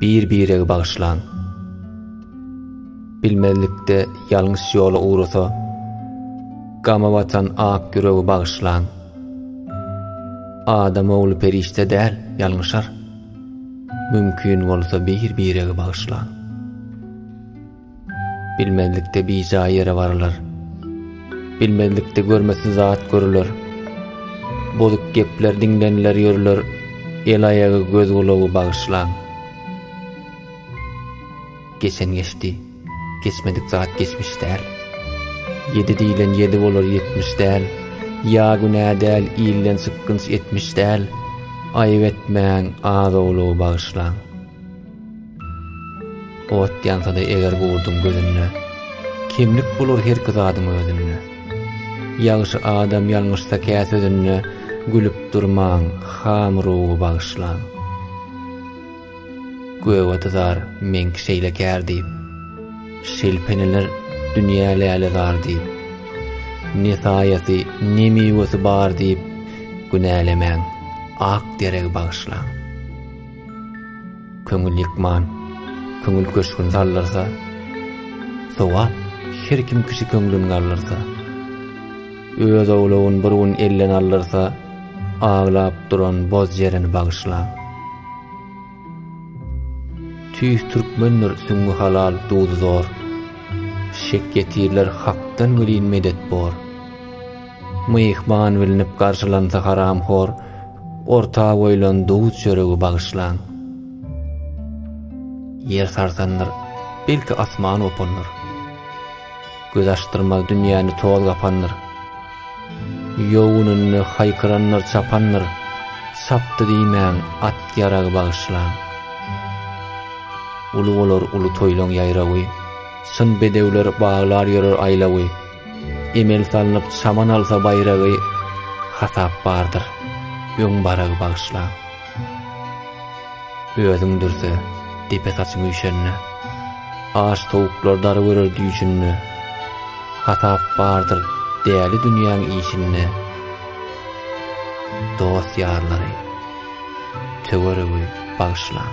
bir-birege bagyşlan. Bilmezlikde ýalňyş ýola ugrasa, gama batan ak ýüregi bagyşlan. Adam ogly perişte däl, ýalňyşar. Mümkin bolsa bir-birege bagyşlan. Bilmezlikde biza ýere barlar. Bilmezlikde görmesin zat görüler. Bozuk gepler diňlenler ýörler. El ayagy göz gulagy bagyşlan. Geçen geçti. Geçmedik zat geçmiş däl. 7 diýlen 7 bolar 70 däl. Ya günä däl iýlen sıkkınç 70 däl. Aýyp etmäň az oglagy bagyşlan. Ot ýansada eger gurdum gözünü. Kimlik bulur her kız adymy özünü. Ýagşy adam ýalňyşsa käs özünü. Gülüp durmaň hamrugy bagyşlan. Göwatazar men şeýle kärdi. Şelpeneler dünýä läle gar diýip. Nisaýaty nemiwesi bar diýip günälemäň ak dereg bagyşlan. Köňül ýykman, köňül köşkün sallarsa, sowap her kim kişi köňlüni allarsa, öz oglagyny bir gün elden allarsa, ağlap duran boz jerini bagyşlan. Tüýs türkmenler süňňi halal duýdy zor. Şek getirler hakdan welin medet bor. Myhman bilinip garşylansa haramhor, orta boýlan duýuz çöregi bagyşlan. Yer sarsanlar, belki asman opanlar. Göz açtırmaz dünýäni toz gapanlar. Yoğununu haykıranlar çapanlar, saptı diýmän at ýaragy bagyşlan. Ulu bolar ulu toýlaň ýaýragy, syn bedewler baglar ýörer aýlagy. Emel salynıp şaman alsa baýragy, hasap bardyr, ýöň baragy bagyşlan. Özüň dürse, dipe saçyň üýşenni, aş towuklar dary görer düýşünni. Hasap bardyr, däli dünýäň işini. Dost ýarlary, töweregi bagyşlan.